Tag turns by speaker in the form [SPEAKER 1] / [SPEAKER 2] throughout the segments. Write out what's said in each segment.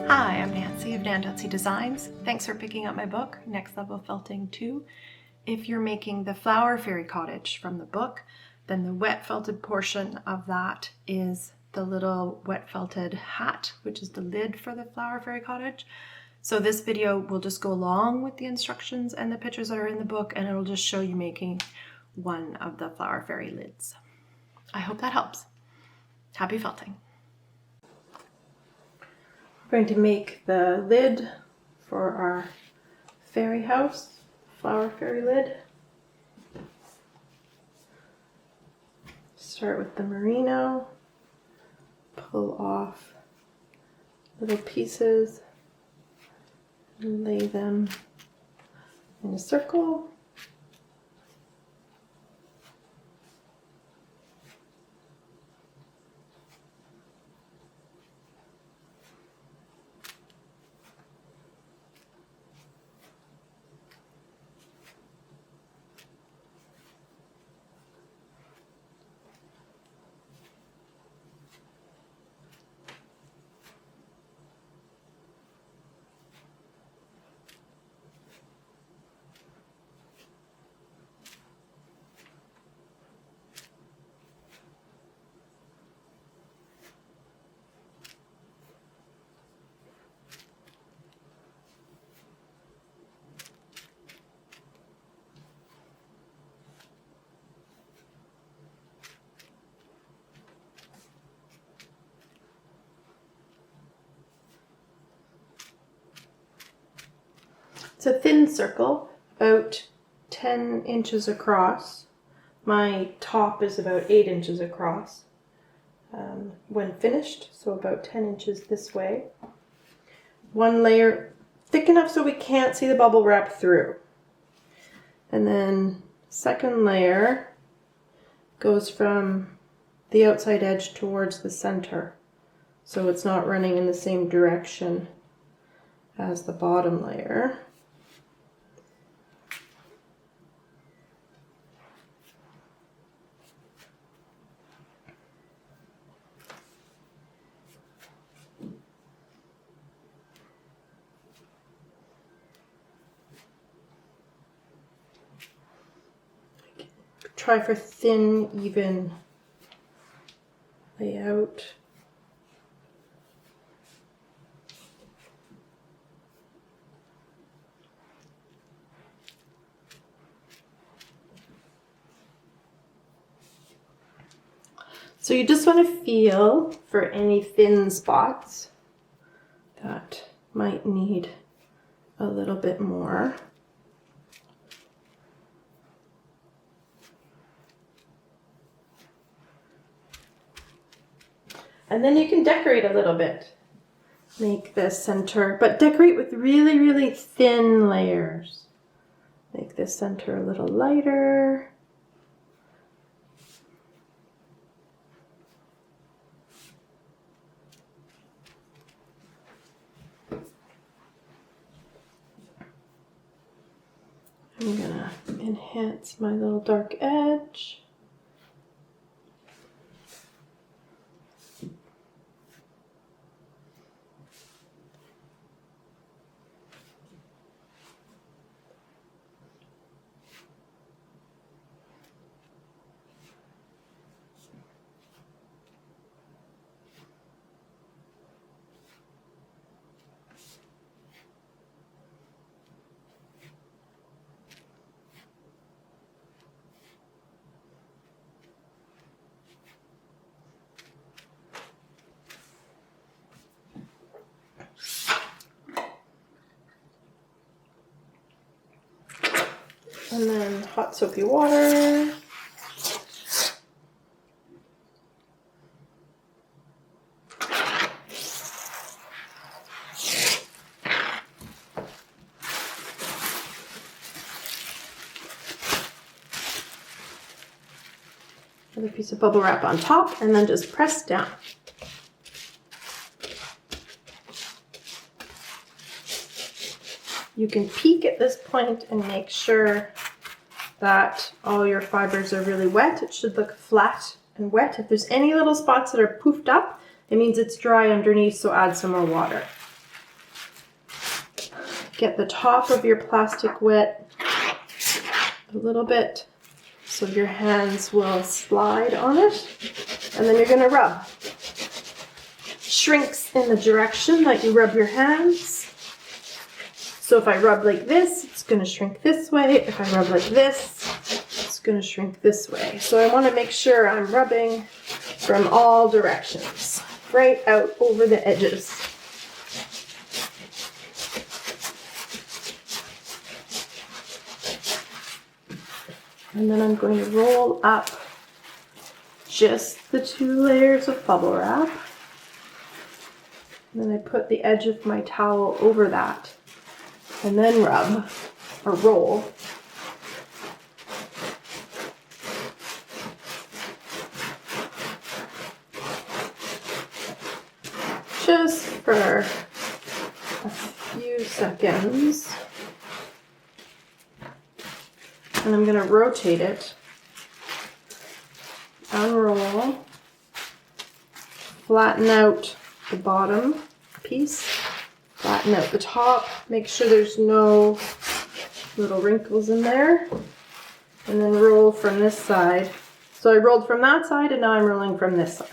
[SPEAKER 1] Hi, I'm Nancy of nan.c Designs. Thanks for picking up my book, Next Level Felting 2. If you're making the Flower Fairy Cottage from the book, then the wet felted portion of that is the little wet felted hat, which is the lid for the Flower Fairy Cottage. So this video will just go along with the instructions and the pictures that are in the book, and it'll just show you making one of the Flower Fairy lids. I hope that helps. Happy felting. We're going to make the lid for our fairy house, flower fairy lid. Start with the merino, pull off little pieces and lay them in a circle. It's a thin circle, about 10 inches across. My top is about 8 inches across when finished, so about 10 inches this way. One layer thick enough so we can't see the bubble wrap through. And then second layer goes from the outside edge towards the center, so it's not running in the same direction as the bottom layer. Try for thin, even layout. So you just want to feel for any thin spots that might need a little bit more. And then you can decorate a little bit. Make the center, but decorate with really, really thin layers. Make the center a little lighter. I'm gonna enhance my little dark edge. And then hot soapy water. Another piece of bubble wrap on top, and then just press down. You can peek at this point and make sure that all your fibers are really wet. It should look flat and wet. If there's any little spots that are poofed up, it means it's dry underneath, so add some more water. get the top of your plastic wet a little bit so your hands will slide on it, and then you're going to rub. Shrinks in the direction that you rub your hands. So if I rub like this, it's going to shrink this way. If I rub like this, it's going to shrink this way. So I want to make sure I'm rubbing from all directions, right out over the edges. And then I'm going to roll up just the 2 layers of bubble wrap. And then I put the edge of my towel over that. And then rub, or roll. Just for a few seconds. And I'm going to rotate it, unroll, flatten out the bottom piece, flatten out the top, make sure there's no little wrinkles in there, and then roll from this side. So I rolled from that side and now I'm rolling from this side.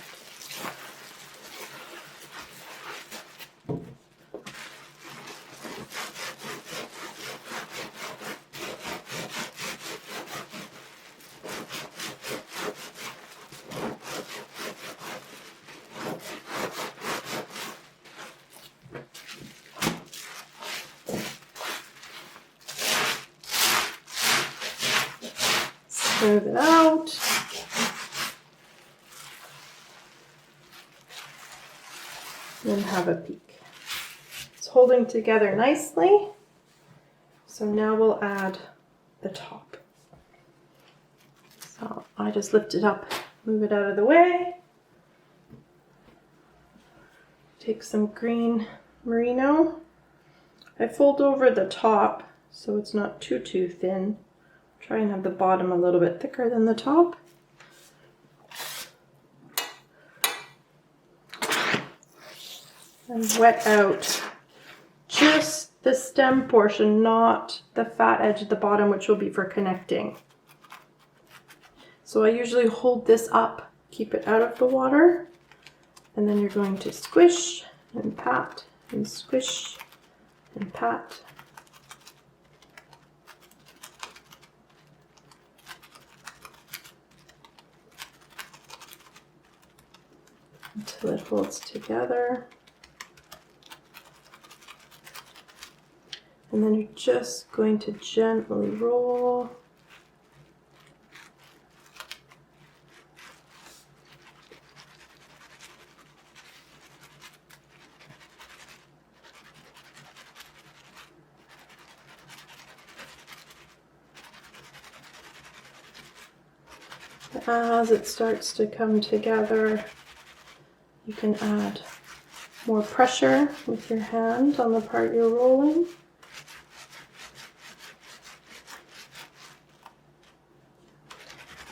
[SPEAKER 1] Smooth it out. And have a peek. It's holding together nicely. So now we'll add the top. So I just lift it up, move it out of the way. Take some green merino. I fold over the top so it's not too thin. Try and have the bottom a little bit thicker than the top. And wet out just the stem portion, not the fat edge at the bottom, which will be for connecting. So I usually hold this up, keep it out of the water, and then you're going to squish and pat and squish and pat. Until it holds together. And then you're just going to gently roll. As it starts to come together, you can add more pressure with your hand on the part you're rolling.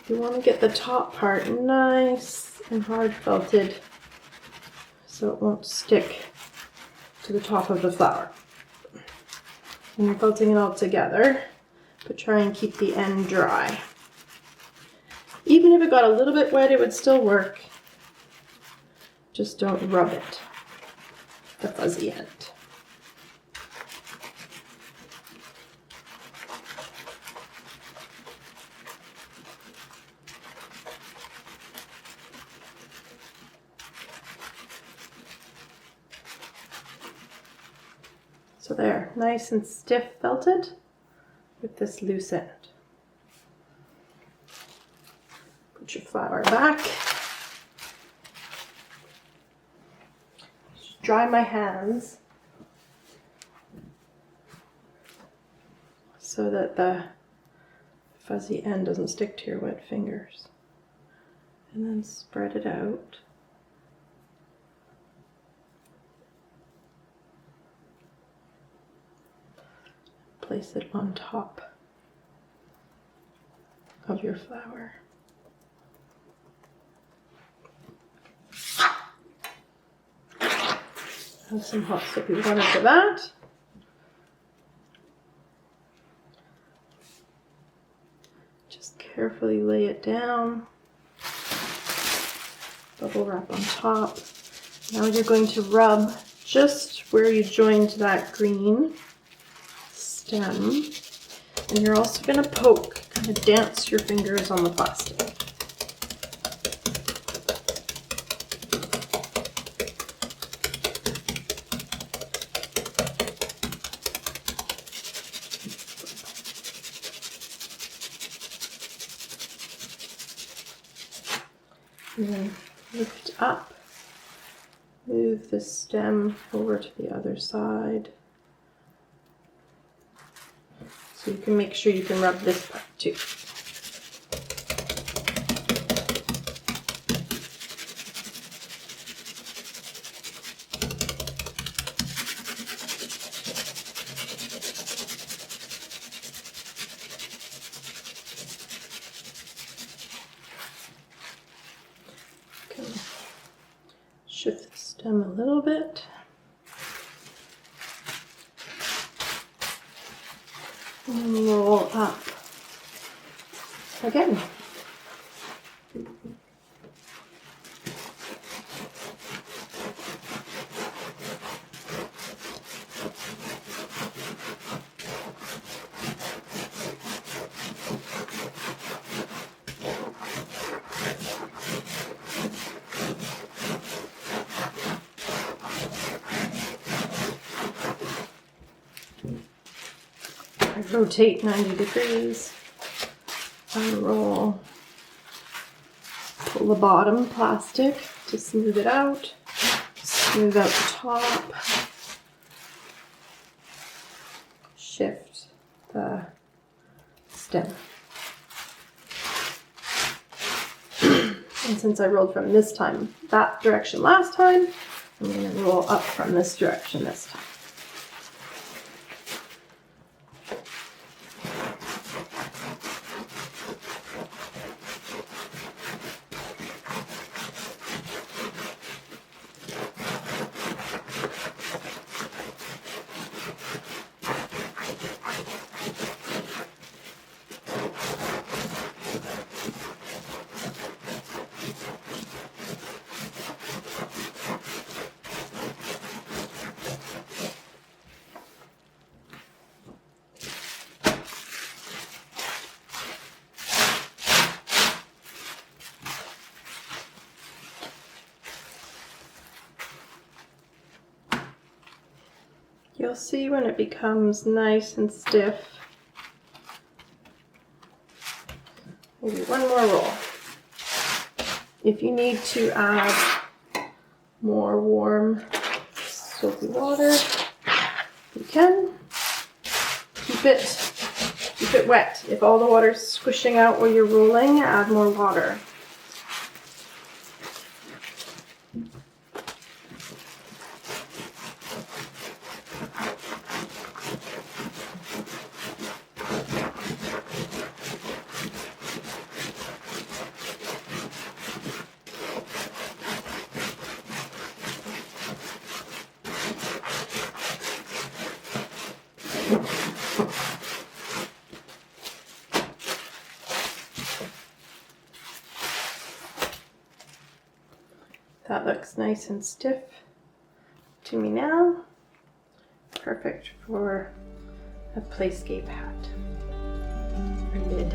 [SPEAKER 1] You want to get the top part nice and hard felted so it won't stick to the top of the flower. And you're felting it all together, but try and keep the end dry. Even if it got a little bit wet, it would still work. Just don't rub it, the fuzzy end. So there, nice and stiff felted with this loose end. Put your flower back. Just dry my hands so that the fuzzy end doesn't stick to your wet fingers. And then spread it out. Place it on top of your flower. Have some hot soapy water for that. Carefully lay it down. Bubble wrap on top. Now you're going to rub just where you joined that green stem. And you're also going to poke, kind of dance your fingers on the plastic. And then lift up, move the stem over to the other side. So you can make sure you can rub this part too. Shift the stem a little bit. And roll up again. Rotate 90 degrees, unroll, pull the bottom plastic to smooth it out, smooth out the top, shift the stem. And since I rolled from that direction last time, I'm going to roll up from this direction this time. You'll see when it becomes nice and stiff. Maybe one more roll. If you need to add more warm soapy water, you can. Keep it wet. If all the water's squishing out while you're rolling, add more water. That looks nice and stiff to me now. Perfect for a playscape hat or lid.